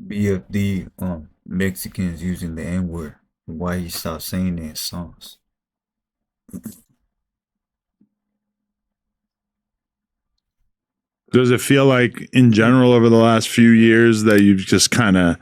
BFD Mexicans using the N word. Why he stopped saying that in songs? Does it feel like in general over the last few years that you've just kind of,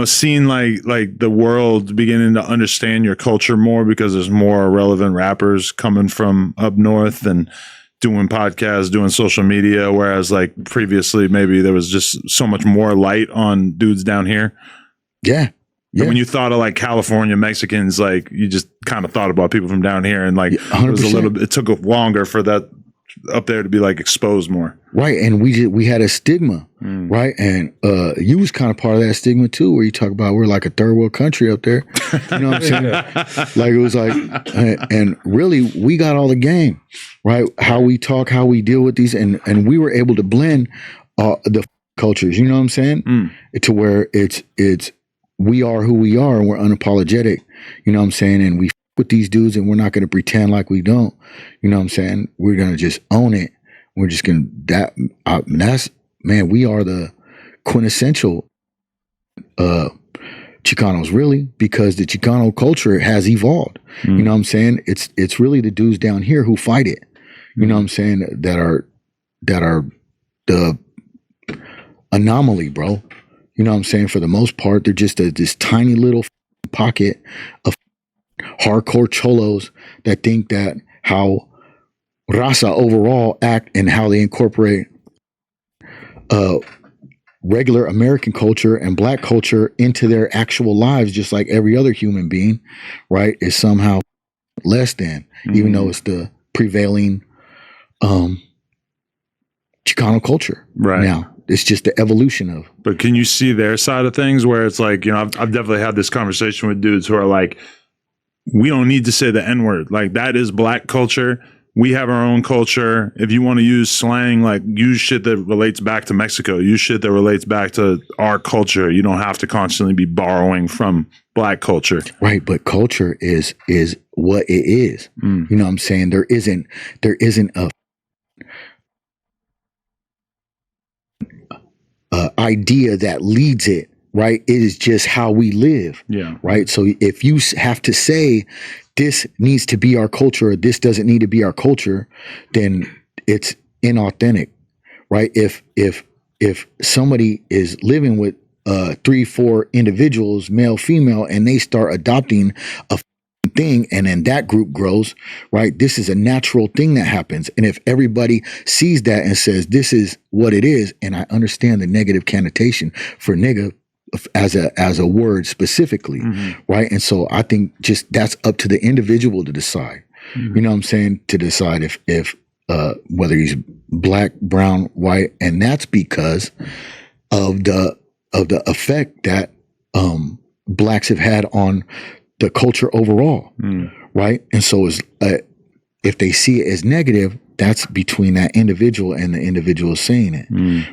seen like the world beginning to understand your culture more because there's more relevant rappers coming from up north and doing podcasts, doing social media, whereas like previously maybe there was just so much more light on dudes down here? Yeah. And when you thought of like California Mexicans, like you just kind of thought about people from down here, and like it took longer for that up there to be like exposed more. Right. And we had a stigma, right? And you was kind of part of that stigma too, where you talk about we're like a third world country up there. You know what I'm saying? Like it was like, and really we got all the game, right? How we talk, how we deal with these, and we were able to blend the cultures, you know what I'm saying? To where it's we are who we are and we're unapologetic, you know what I'm saying? And we with these dudes and we're not going to pretend like we don't, you know what I'm saying? We're going to just own it. We're just going to, we are the quintessential Chicanos, really, because the Chicano culture has evolved. You know what I'm saying? It's really the dudes down here who fight it, you know what I'm saying? That are the anomaly, bro. You know what I'm saying? For the most part, they're just this tiny little pocket of hardcore cholos that think that how raza overall act and how they incorporate regular American culture and black culture into their actual lives, just like every other human being, right, is somehow less than, even though it's the prevailing Chicano culture right now. It's just the evolution of. But can you see their side of things where it's like, I've definitely had this conversation with dudes who are like, we don't need to say the N-word. Like, that is black culture. We have our own culture. If you want to use slang, like, use shit that relates back to Mexico. Use shit that relates back to our culture. You don't have to constantly be borrowing from black culture. Right, but culture is what it is. You know what I'm saying? There isn't a idea that leads it, right? It is just how we live. Yeah. Right. So if you have to say this needs to be our culture or this doesn't need to be our culture, then it's inauthentic. Right. If somebody is living with 3-4 individuals, male, female, and they start adopting a thing and then that group grows, right? This is a natural thing that happens. And if everybody sees that and says this is what it is, and I understand the negative connotation for nigga as a word specifically, right? And so I think just that's up to the individual to decide. You know what I'm saying? To decide if whether he's black, brown, white, and that's because of the effect that blacks have had on the culture overall, right? And so if they see it as negative, that's between that individual and the individual saying it,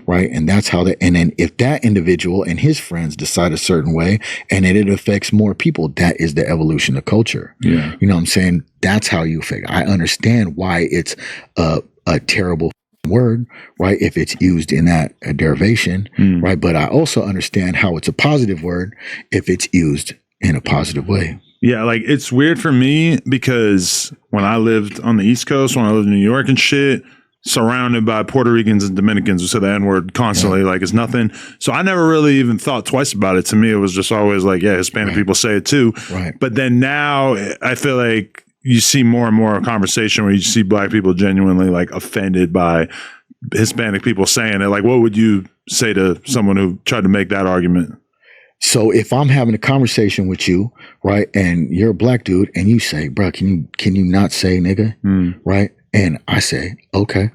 right? And that's how and then if that individual and his friends decide a certain way and it affects more people, that is the evolution of culture. Yeah. You know what I'm saying? That's how you figure. I understand why it's a terrible word, right? If it's used in that derivation, right? But I also understand how it's a positive word if it's used in a positive way. Yeah, like it's weird for me because when I lived on the East Coast, when I lived in New York and shit, surrounded by Puerto Ricans and Dominicans who say the N-word constantly, like it's nothing. So I never really even thought twice about it. To me, it was just always like, yeah, Hispanic people say it too. Right. But then now I feel like you see more and more conversation where you see black people genuinely like offended by Hispanic people saying it. Like, what would you say to someone who tried to make that argument? So if I'm having a conversation with you, right, and you're a black dude, and you say, "Bro, can you not say nigga?" Right, and I say, "Okay,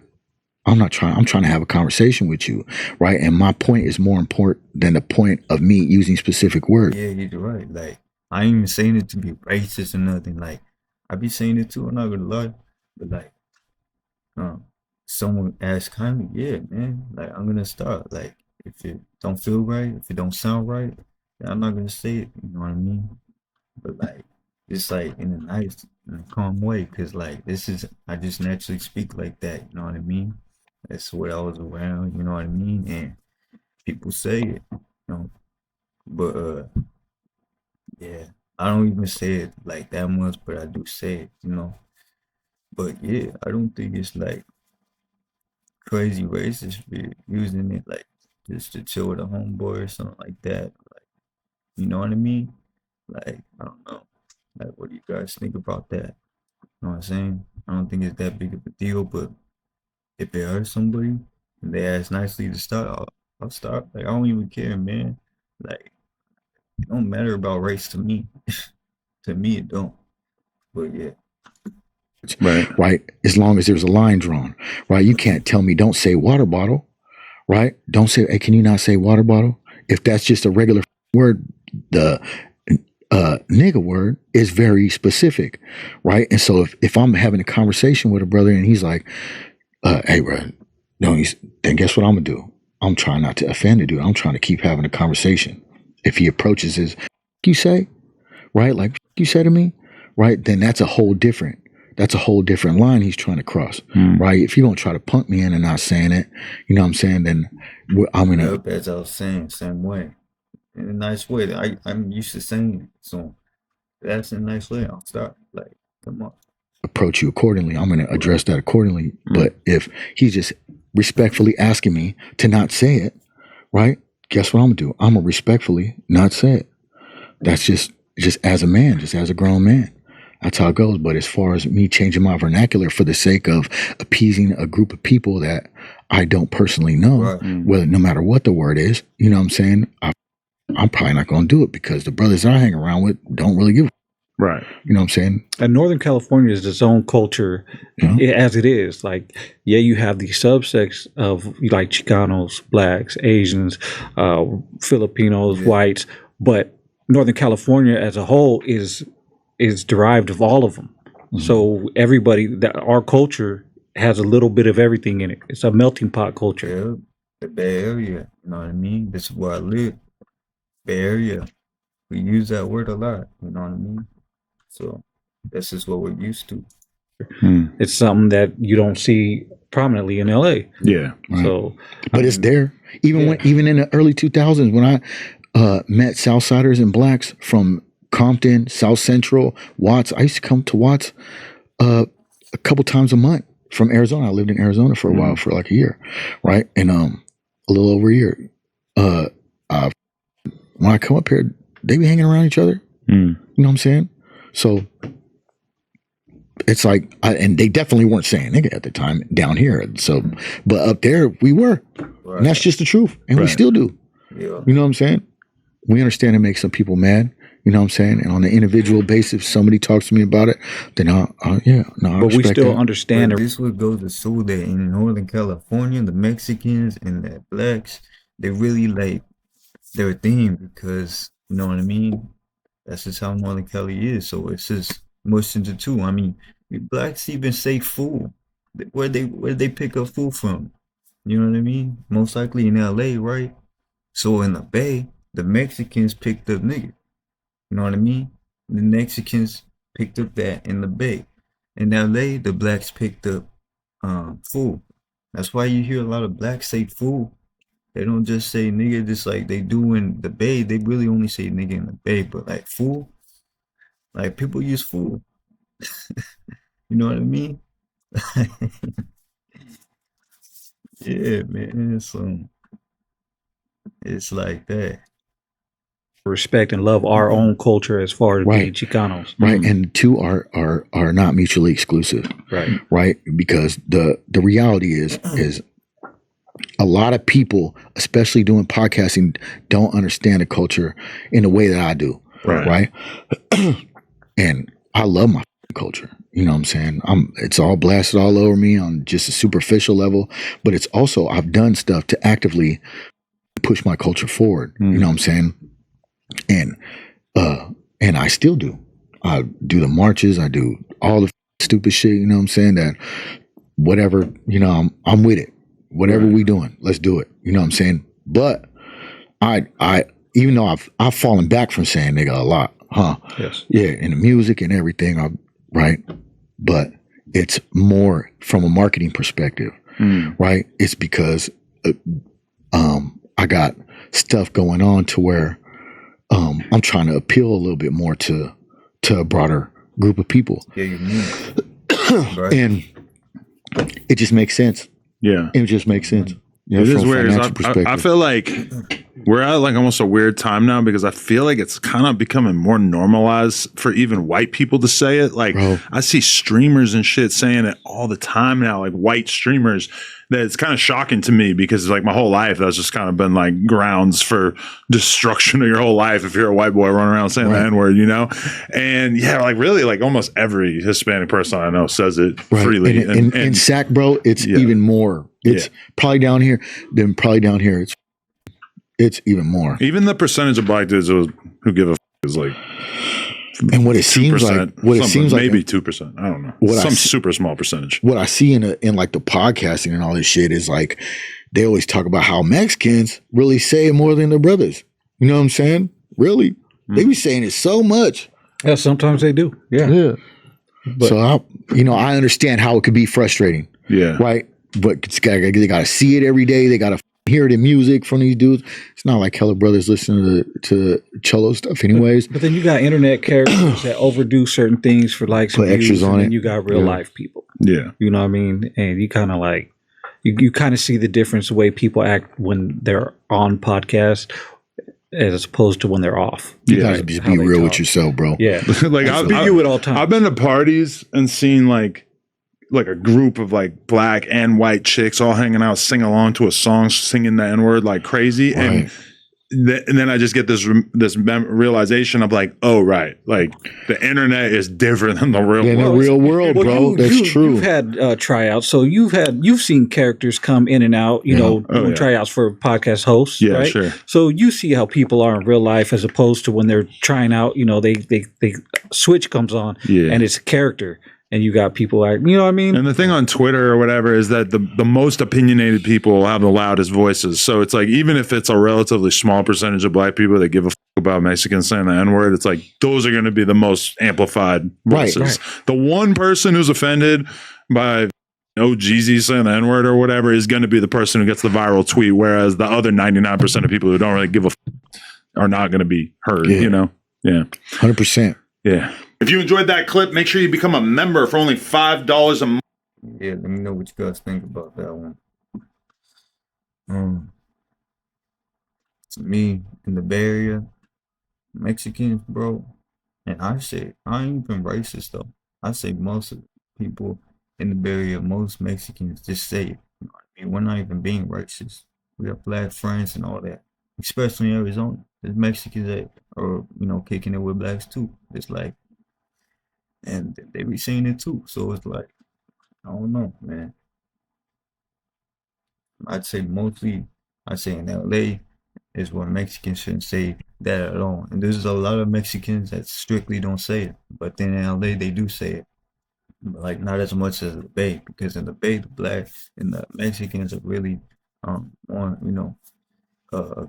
I'm trying to have a conversation with you, right?" And my point is more important than the point of me using specific words. Yeah, you're right. Like, I ain't even saying it to be racist or nothing. Like, I be saying it too. I'm not gonna lie, but like, someone asks kindly, yeah, man. Like, I'm gonna start. Like, if it don't feel right, if it don't sound right, then I'm not gonna say it. You know what I mean? But like, it's like in a nice and calm way, cause like I just naturally speak like that. You know what I mean? That's what I was around. You know what I mean? And people say it. You know But yeah, I don't even say it like that much, but I do say it, you know. But yeah, I don't think it's like crazy racist for using it like just to chill with a homeboy or something like that. Like, you know what I mean? Like, I don't know. Like, what do you guys think about that? You know what I'm saying? I don't think it's that big of a deal, but if it hurts somebody and they ask nicely to stop, I'll stop. Like, I don't even care, man. Like, it don't matter about race to me. To me, it don't. But yeah, right? As long as there's a line drawn, right? You can't tell me don't say water bottle, right? Don't say, hey, can you not say water bottle? If that's just a regular word, the nigga word is very specific, right? And so if I'm having a conversation with a brother and he's like, hey, bro, no, then guess what I'm gonna do? I'm trying not to offend the dude. I'm trying to keep having a conversation. If he approaches his, you say, right? Like you say to me, right? Then that's a whole different line he's trying to cross, right? If you don't try to punk me in and not saying it, you know what I'm saying, then I'm gonna yep, as I was saying, same way. In a nice way. I'm used to saying it. So that's a nice way. I'll stop. Like, come on. approach you accordingly. I'm gonna address that accordingly. But if he's just respectfully asking me to not say it, right? Guess what I'm gonna do? I'm gonna respectfully not say it. That's just as a man, just as a grown man. That's how it goes. But as far as me changing my vernacular for the sake of appeasing a group of people that I don't personally know, Right. whether no matter what the word is, you know what I'm saying? I'm probably not going to do it because the brothers I hang around with don't really give a Right. you know what I'm saying? And Northern California is its own culture as it is. Like, yeah, you have the subsects of like Chicanos, blacks, Asians, Filipinos, whites, but Northern California as a whole is derived of all of them. So everybody, that our culture has a little bit of everything in it. It's a melting pot culture. Yeah, the Bay Area. You know what I mean? This is where I live. Bay Area. We use that word a lot. You know what I mean? So this is what we're used to. It's something that you don't see prominently in LA. Yeah. Right. So, But it's there. Even in the early 2000s when I met Southsiders and blacks from Compton, South Central, Watts. I used to come to Watts a couple times a month from Arizona. I lived in Arizona for a while, for like a year, right? And a little over a year. When I come up here, they be hanging around each other. You know what I'm saying? So it's like, and they definitely weren't saying nigga at the time down here. So, but up there we were, and that's just the truth, and we still do. Yeah. You know what I'm saying? We understand it makes some people mad. You know what I'm saying? And on an individual basis, if somebody talks to me about it, then I but we still that. understand. But this would go to show that in Northern California, the Mexicans and the blacks, they really like their thing because, you know what I mean? That's just how Northern Cali is. So it's just mushed into two. I mean, the blacks even say fool. Where they pick up food from? You know what I mean? Most likely in LA, right? So in the Bay, the Mexicans picked up nigga. You know what I mean? The Mexicans picked up that in the Bay. In LA, the blacks picked up fool. That's why you hear a lot of blacks say fool. They don't just say nigga just like they do in the Bay. They really only say nigga in the Bay, but like fool, like people use fool. You know what I mean? Yeah, man. So it's like that. Respect and love our own culture as far as being Chicanos. Right. And the two are not mutually exclusive. Right. Right. Because the reality is a lot of people, especially doing podcasting, don't understand the culture in the way that I do. Right. And I love my culture. You know what I'm saying? It's all blasted all over me on just a superficial level, but it's also, I've done stuff to actively push my culture forward. You know what I'm saying? And I still do. I do the marches. I do all the stupid shit. You know what I'm saying? That whatever, you know, I'm with it. Whatever we doing, let's do it. You know what I'm saying? But I even though I've fallen back from saying nigga a lot, Yes. Yeah, in the music and everything, right? But it's more from a marketing perspective, right? It's because I got stuff going on to where I'm trying to appeal a little bit more to a broader group of people. Yeah, you mean. Right. And it just makes sense. Yeah. It just makes sense. Yeah, It is from a weird. financial perspective. I feel like we're at like almost a weird time now because I feel like it's kind of becoming more normalized for even white people to say it. Like Bro. I see streamers and shit saying it all the time now, like white streamers. That it's kind of shocking to me because like my whole life that's just kind of been like grounds for destruction of your whole life if you're a white boy running around saying the N-word, you know? And yeah, like really like almost every Hispanic person I know says it freely. And in SAC, bro, it's even more. It's probably down here. Then probably down here, it's even more. Even the percentage of black dudes who give a is like, and what it seems like, maybe 2%. I don't know. Super small percentage. What I see in like the podcasting and all this shit is like they always talk about how Mexicans really say it more than their brothers. You know what I'm saying? Really, they be saying it so much. Yeah, sometimes they do. Yeah. But, so I understand how it could be frustrating. Yeah. Right. But they got to see it every day. They got to hear the music from these dudes. It's not like hella brothers listening to Cholo stuff anyways. But then you got internet characters that overdo certain things for likes and put extras on and it. then you got real life people. Yeah. You know what I mean? And you kind of like, you kind of see the difference the way people act when they're on podcast as opposed to when they're off. You gotta just be real with yourself, bro. Yeah. Like be you at all times. I've been to parties and seen like a group of like black and white chicks all hanging out, sing along to a song, singing the N-word like crazy. Right. And then I just get this realization of like, oh, right. Like the internet is different than the real world. The real world, bro. That's true. You've had tryouts. So you've seen characters come in and out, doing tryouts for podcast hosts. Yeah, right? Sure. So you see how people are in real life as opposed to when they're trying out, they switch comes on and it's a character. And you got people like, you know what I mean? And the thing on Twitter or whatever is that the most opinionated people have the loudest voices. So it's like, even if it's a relatively small percentage of black people that give a fuck about Mexicans saying the N-word, it's like, those are going to be the most amplified voices. Right. The one person who's offended by Jeezy saying the N-word or whatever is going to be the person who gets the viral tweet. Whereas the other 99% of people who don't really give a fuck are not going to be heard, Yeah. 100%. Yeah. If you enjoyed that clip, make sure you become a member for only $5 a month. Yeah, let me know what you guys think about that one. To me, in the Bay Area, Mexicans, bro, and I ain't even racist though. I say most of the people in the Bay Area, most Mexicans just say it. You know what I mean? We're not even being racist. We have black friends and all that, especially in Arizona. There's Mexicans that are, kicking it with blacks too. It's like, and they be saying it too. So it's like, I don't know, man. I'd say in LA is where Mexicans shouldn't say that at all. And there's a lot of Mexicans that strictly don't say it. But then in LA, they do say it. But like, not as much as the Bay. Because in the Bay, the black and the Mexicans are really more,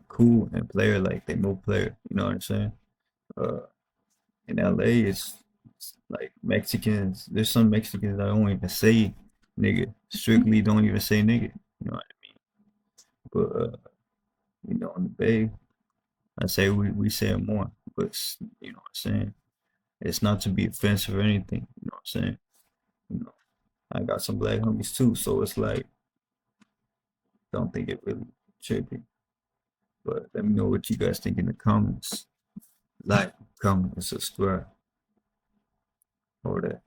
cool and player, like they move player. You know what I'm saying? In LA, it's like Mexicans. There's some Mexicans that don't even say nigga. Strictly don't even say nigga. You know what I mean? But in the Bay, I say we say it more. But you know what I'm saying? It's not to be offensive or anything. You know what I'm saying? I got some black homies too, so it's like, don't think it really trippy. But let me know what you guys think in the comments. Like, comment, and subscribe. Or that.